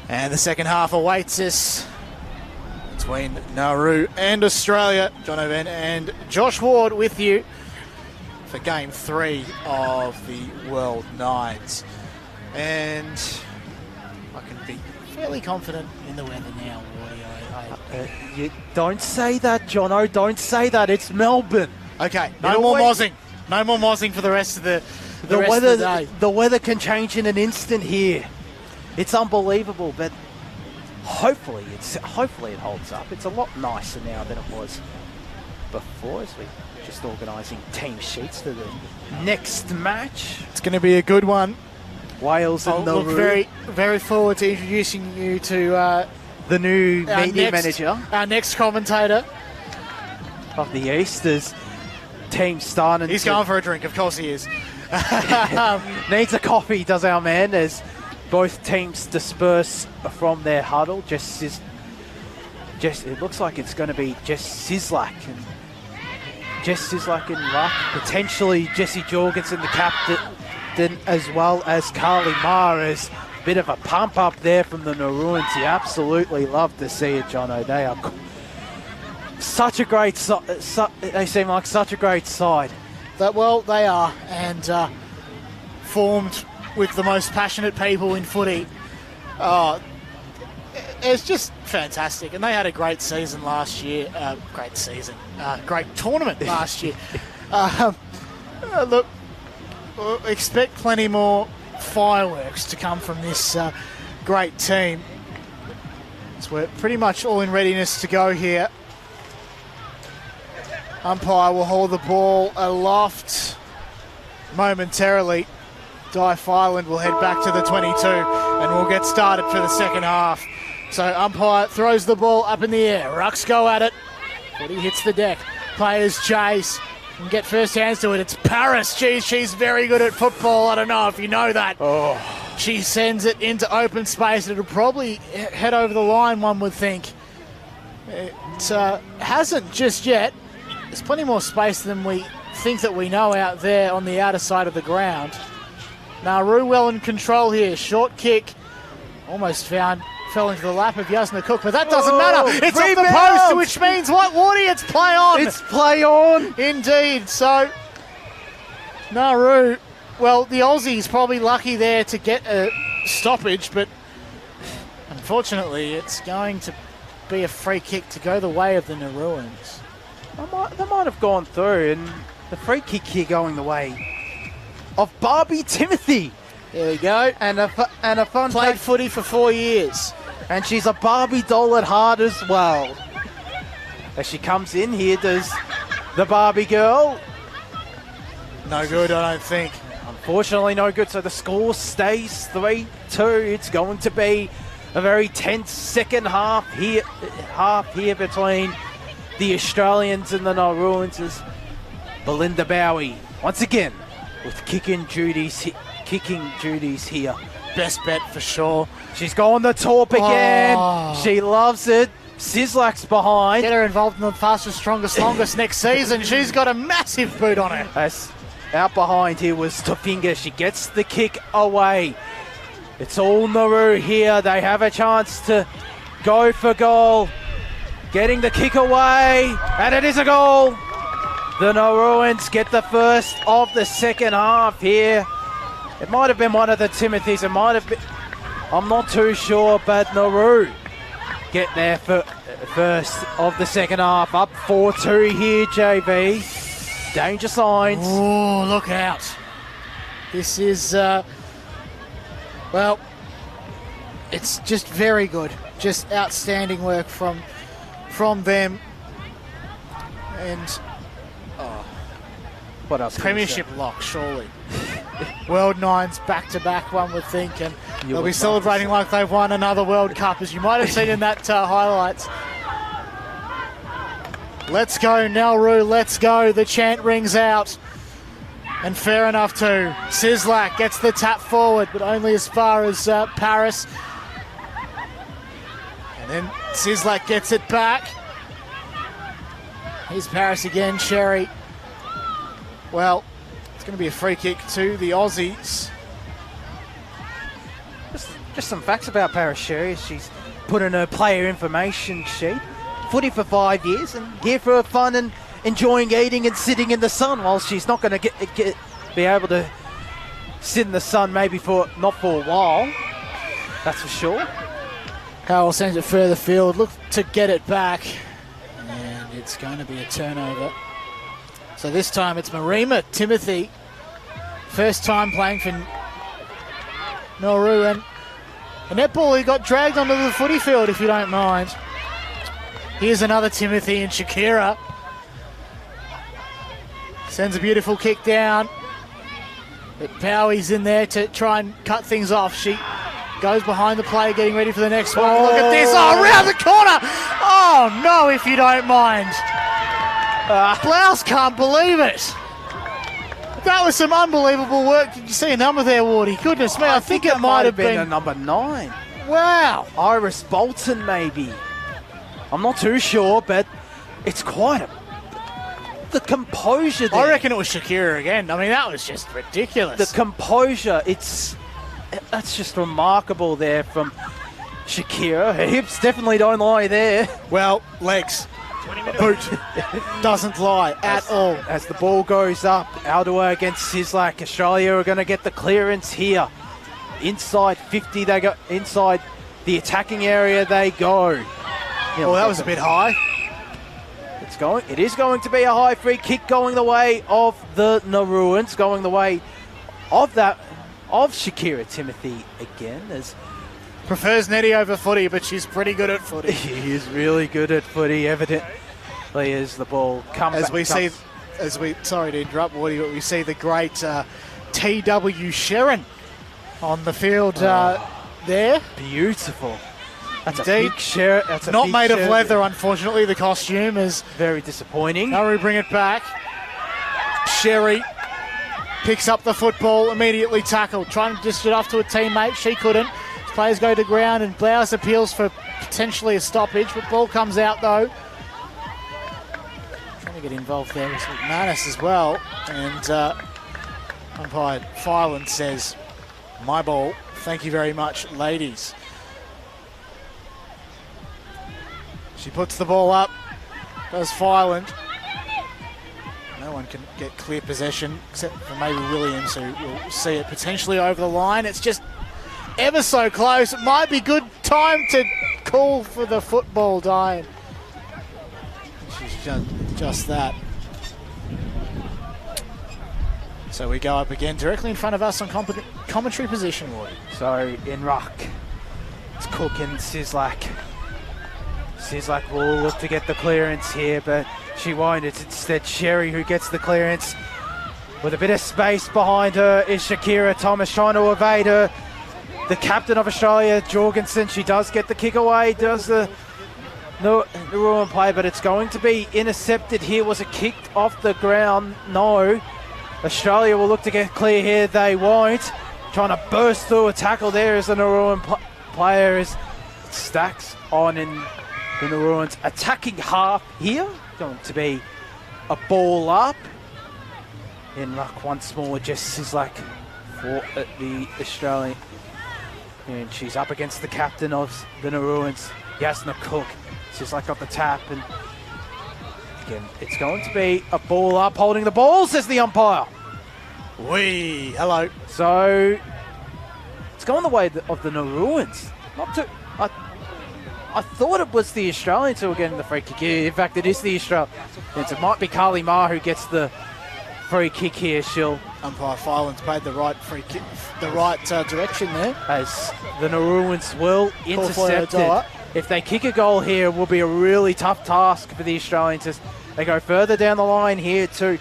And the second half awaits us between Nauru and Australia. John O'Ben and Josh Ward with you for Game 3 of the World Nines. And I can be fairly confident in the weather now, Wardy. You don't say that, Jono. Don't say that. It's Melbourne. Okay, no more mozzing. No more mozzing for the rest of the day. The weather can change in an instant here. It's unbelievable, but hopefully it holds up. It's a lot nicer now than it was before, as we're just organising team sheets for the next match. It's going to be a good one. Wales and Nauru. Look very, very forward to introducing you to the new media manager, our next commentator of the East. As team starting. He's going for a drink, of course he is. Needs a coffee, does our man, as both teams disperse from their huddle. It looks like it's going to be Jess Sislak in ruck. Potentially Jesse Jorgensen, the captain, as well as Carly Maher. As a bit of a pump up there from the Nauruans. You absolutely love to see it, Jono. They are such a great they seem like such a great side. Well, they are, and formed with the most passionate people in footy. It's just fantastic, and they had a great season last year. Great tournament last year. Look, expect plenty more fireworks to come from this great team. So we're pretty much all in readiness to go here. Umpire will hold the ball aloft momentarily. Di Filand will head back to the 22 and we'll get started for the second half. So umpire throws the ball up in the air. Rucks go at it. But he hits the deck. Players chase and get first hands to it. It's Paris. She's very good at football. I don't know if you know that. Oh. She sends it into open space. It'll probably head over the line, one would think. It hasn't just yet. There's plenty more space than we think that we know out there on the outer side of the ground. Nauru well in control here. Short kick. Almost fell into the lap of Yasna Cook, but that doesn't matter. It's off the post, which means what, Wardy? It's play on. It's play on. Indeed. So, Nauru, well, the Aussies probably lucky there to get a stoppage, but unfortunately it's going to be a free kick to go the way of the Nauruans. They might have gone through, and the free kick here going the way of Barbie Timothy. There we go. And a fun Played fact, footy for 4 years. and she's a Barbie doll at heart as well. As she comes in here, does the Barbie girl. No good, I don't think. Unfortunately, no good. So the score stays 3-2. It's going to be a very tense second half here between the Australians and the Nauruans, as Belinda Bowie once again with kicking duties here. Best bet for sure. She's going the top again. Oh. She loves it. Sislak's behind. Get her involved in the fastest, strongest, longest next season. She's got a massive boot on her. As out behind here was Tofinga. She gets the kick away. It's all Nauru here. They have a chance to go for goal. Getting the kick away, and it is a goal. The Nauruans get the first of the second half here. It might have been one of the Timothys. It might have been, I'm not too sure, but Nauru get there for first of the second half. Up 4-2 here, JB. Danger signs. Oh, look out. This is, well, it's just very good. Just outstanding work from them. And What else? premiership lock, surely. World Nines back-to-back, one would think, and they'll be celebrating like they've won another World Cup, as you might have seen in that highlights. Let's go, Nauru, let's go. The chant rings out. And fair enough too. Sislak gets the tap forward, but only as far as Paris. And then Sislak gets it back. Here's Paris again, Sherry. Well, it's going to be a free kick to the Aussies. Just some facts about Parasheri. She's put in her player information sheet. Footy for 5 years and here for fun and enjoying eating and sitting in the sun. While she's not going to be able to sit in the sun maybe not for a while. That's for sure. Howell sends it further field, look to get it back, and it's going to be a turnover. So this time it's Marima Timothy, first time playing for Nauru, and a netball, he got dragged onto the footy field, if you don't mind. Here's another Timothy and Shakira. Sends a beautiful kick down, but Powey's in there to try and cut things off. She goes behind the play, getting ready for the next one. Look at this. Oh, around the corner. Oh, no, if you don't mind. Blouse can't believe it. That was some unbelievable work. Did you see a number there, Wardy? Goodness me, I think it might have been a number 9. Wow. Iris Bolton, maybe. I'm not too sure, but it's quite the composure there. I reckon it was Shakira again. I mean, that was just ridiculous. The composure, that's just remarkable there from Shakira. Her hips definitely don't lie there. Well, legs. Boot doesn't lie at all. As the ball goes up, Aldoa against Sislak. Australia are going to get the clearance here. Inside 50, they go inside the attacking area. They go. Well, that was a bit high. It is going to be a high free kick going the way of the Nauruans, going the way of Shakira Timothy again. As prefers netty over footy, but she's pretty good at footy. He is really good at footy, evidently, as the ball comes. Sorry to interrupt, Woody, but we see the great T.W. Sharon on the field there. Beautiful. That's Indeed. a big share. That's not made of leather, unfortunately. The costume is very disappointing. Nauru bring it back. Sherry picks up the football, immediately tackled, trying to dish it off to a teammate. She couldn't. Players go to ground and Blouse appeals for potentially a stoppage, but ball comes out though. Trying to get involved there is McManus as well, and umpire Filan says, "My ball. Thank you very much, ladies." She puts the ball up, does Filan. No one can get clear possession except for maybe Williams, who will see it potentially over the line. It's just ever so close. It might be good time to call for the football dive. She's done just that. So we go up again directly in front of us on commentary position, Roy. So in ruck, it's Cook and Sislak. Sislak will look to get the clearance here, but she won't. It's instead Sherry who gets the clearance. With a bit of space behind her is Shakira Thomas trying to evade her. The captain of Australia, Jorgensen, she does get the kick away, does the ruin play, but it's going to be intercepted here. Was it kicked off the ground? No. Australia will look to get clear here. They won't. Trying to burst through a tackle there as the Nauruan player is stacks on in the Nauruans attacking half here. Going to be a ball up. In ruck once more, just Sislak for the Australian. And she's up against the captain of the Nauruans, Yasna Cook. Sislak got the tap, and again, it's going to be a ball up, holding the ball, says the umpire. Wee, hello. So it's going the way of the Nauruans. I thought it was the Australians who were getting the free kick. In fact, it is the Australians. It might be Carly Ma who gets the free kick here. Umpire Filan's played the right free kick, the right direction there. As the Nauruans will intercept it. If they kick a goal here, it will be a really tough task for the Australians as they go further down the line here to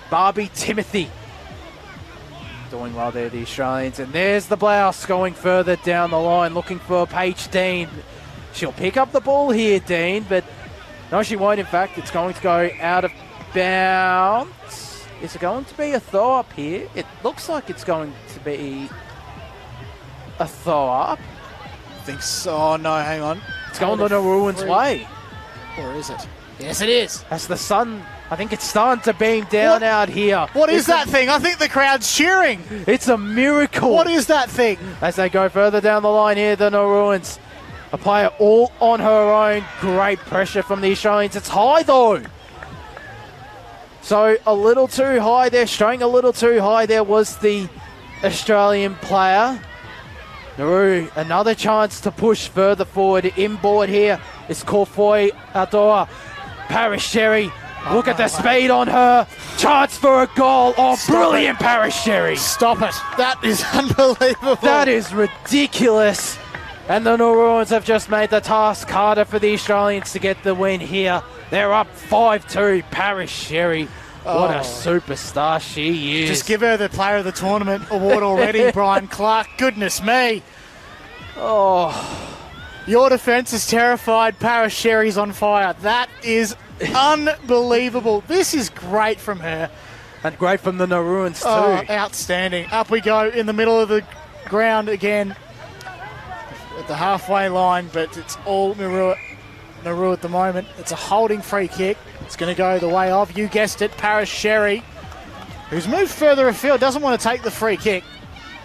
Barbie Timothy. Doing well there, the Australians. And there's the Blouse going further down the line, looking for Paige Dean. She'll pick up the ball here, Dean, but no, she won't. In fact, it's going to go out of bounds. Is it going to be a throw up here? It looks like it's going to be a throw up. I think so. Oh, no, hang on. It's going the Nauruans' way. Or is it? Yes, it is. As the sun, I think it's starting to beam down out here. What is that thing? I think the crowd's cheering. It's a miracle. What is that thing? As they go further down the line here, the Nauruans. A player all on her own. Great pressure from the Australians. It's high though. So a little too high there, straying a little too high there was the Australian player. Nauru, another chance to push further forward. Inboard here is Korfoy Adoa. Paris Sherry, look at the speed on her. Chance for a goal. Oh, brilliant Paris Sherry. Stop it. That is unbelievable. That is ridiculous. And the Nauruans have just made the task harder for the Australians to get the win here. They're up 5-2. Paris Sherry, what a superstar she is. Just give her the Player of the Tournament award already, Brian Clark. Goodness me. Oh, Your defence is terrified. Paris Sherry's on fire. That is unbelievable. This is great from her. and great from the Nauruans too. Oh, outstanding. Up we go in the middle of the ground again at the halfway line, but it's all Nauru at the moment. It's a holding free kick. It's going to go the way of, you guessed it, Paris Sherry, who's moved further afield, doesn't want to take the free kick.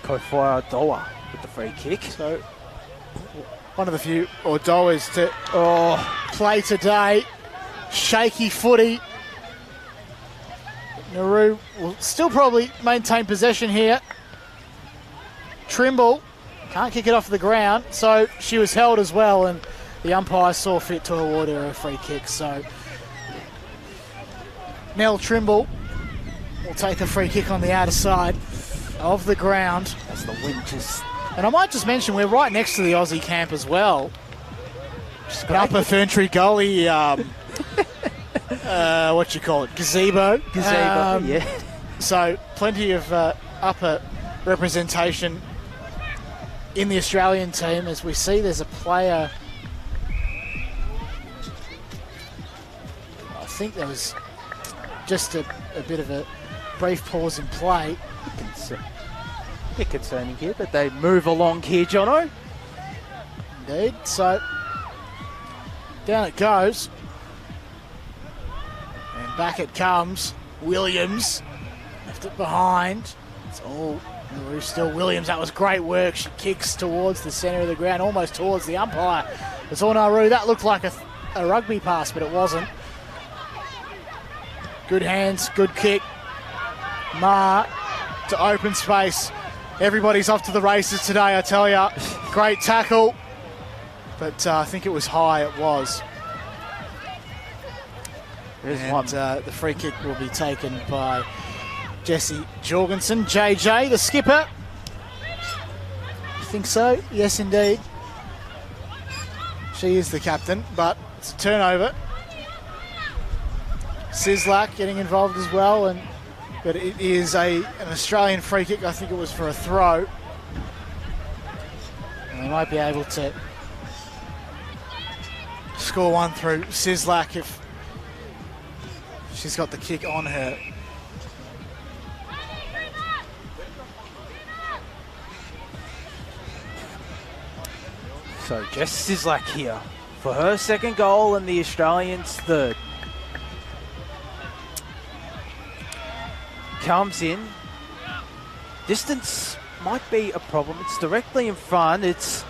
Kofire Doa with the free kick. So one of the few Ordoas to play today. Shaky footy. Nauru will still probably maintain possession here. Trimble can't kick it off the ground, so she was held as well, and the umpire saw fit to award her a free kick. So Nell Trimble will take a free kick on the outer side of the ground. As the wind just... And I might just mention, we're right next to the Aussie camp as well. Upper Ferntree Gully, what you call it, gazebo. yeah. So plenty of upper representation in the Australian team. As we see, there's a player. I think there was just a bit of a brief pause in play. A bit concerning here, but they move along here, Jono. Indeed. So down it goes. And back it comes. Williams left it behind. It's all Nauru still. Williams, that was great work. She kicks towards the centre of the ground, almost towards the umpire. It's all Nauru. That looked like a rugby pass, but it wasn't. Good hands, good kick. Ma to open space. Everybody's off to the races today, I tell ya. Great tackle. But I think it was high, it was. And the free kick will be taken by Jessie Jorgensen. JJ, the skipper. I think so. Yes, indeed. She is the captain, but it's a turnover. Sislak getting involved as well, but it is an Australian free kick. I think it was for a throw. And they might be able to score one through Sislak if she's got the kick on her. So Jess Sislak here for her second goal and the Australians' third. Comes in. Distance might be a problem. It's directly in front. It's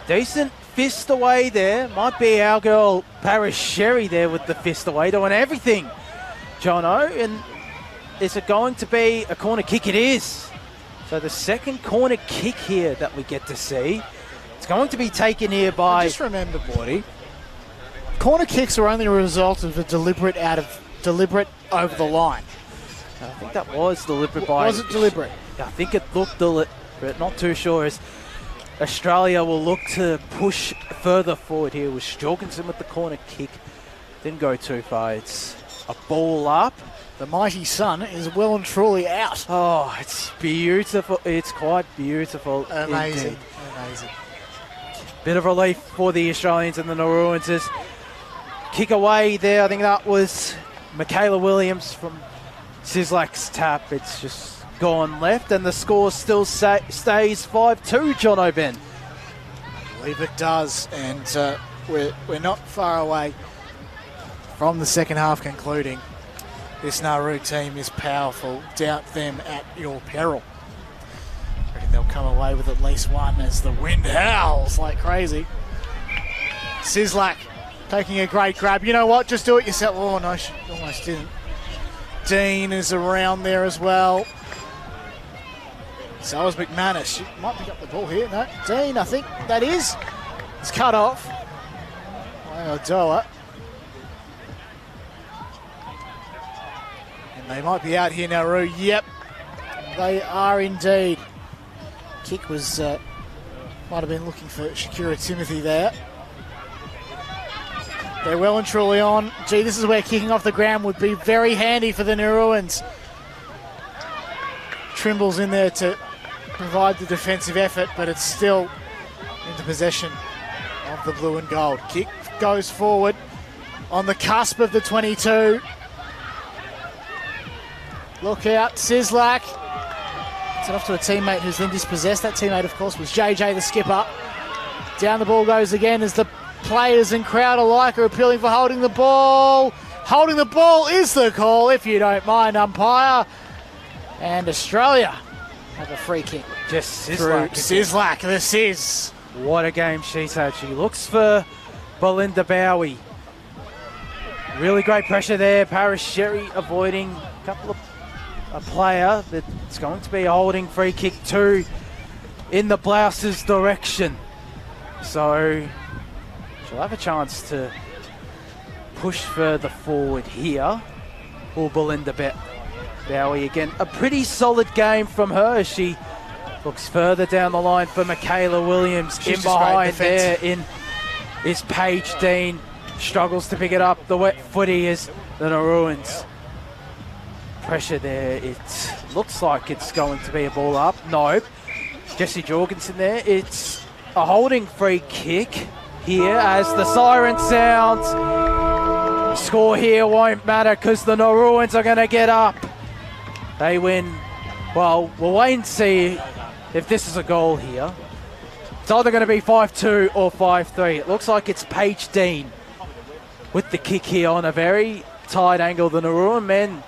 decent fist away there. Might be our girl Paris Sherry there with the fist away, doing everything, Jono. And is it going to be a corner kick? It is. So the second corner kick here that we get to see. It's going to be taken here by... Just remember, Bordy, corner kicks are only a result of a deliberate over the line. I think that was deliberate by... Was it deliberate? I think it looked deliberate. Not too sure. As Australia will look to push further forward here with Jorgensen with the corner kick. Didn't go too far. It's a ball up. The mighty sun is well and truly out. Oh, it's beautiful. It's quite beautiful. Amazing. Indeed. Amazing. Bit of relief for the Australians and the Nauruans as kick away there. I think that was Michaela Williams from Sislak's tap. It's just gone left, and the score still stays 5-2, John O'Ben. I believe it does, and we're not far away from the second half concluding. This Nauru team is powerful. Doubt them at your peril. I reckon they'll come away with at least one as the wind howls like crazy. Sislak taking a great grab. You know what? Just do it yourself. Oh, no, she almost didn't. Dean is around there as well. So is McManus. She might pick up the ball here. No, Dean, I think that is. It's cut off. Odoa. And they might be out here, Nauru. Yep, they are indeed. Kick was, might have been looking for Shakira Timothy there. They're well and truly on. Gee, this is where kicking off the ground would be very handy for the Nauruans. Trimble's in there to provide the defensive effort, but it's still into possession of the blue and gold. Kick goes forward on the cusp of the 22. Look out, Sislak. It's off to a teammate who's then dispossessed. That teammate, of course, was JJ, the skipper. Down the ball goes again as the players and crowd alike are appealing for holding the ball. Holding the ball is the call, if you don't mind, umpire. And Australia have a free kick. Just Sislak. Sislak, the Siz. What a game she's had. She looks for Belinda Bowie. Really great pressure there. Paris Sherry avoiding a couple of a player that's going to be a holding free kick too in the Blouses' direction. So she'll have a chance to push further forward here. For Belinda Bowie again. A pretty solid game from her. She looks further down the line for Michaela Williams. She's in behind there is Paige Dean. Struggles to pick it up. The wet footy is the Nauruans. Pressure there. It looks like it's going to be a ball up. No. Jesse Jorgensen there. It's a holding free kick here as the siren sounds. The score here won't matter because the Nauruans are going to get up. They win. Well, we'll wait and see if this is a goal here. It's either going to be 5-2 or 5-3. It looks like it's Paige Dean with the kick here on a very tight angle. The Nauruan men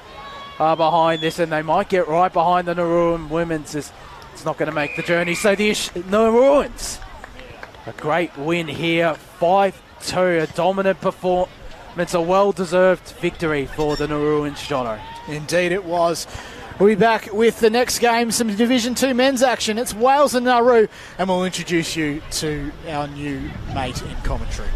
are behind this and they might get right behind the Nauruan women's. It's not going to make the journey. So the Nauruans, a great win here. 5-2, a dominant performance, a well-deserved victory for the Nauruans, Jono. Indeed it was. We'll be back with the next game, some Division 2 men's action. It's Wales and Nauru, and we'll introduce you to our new mate in commentary.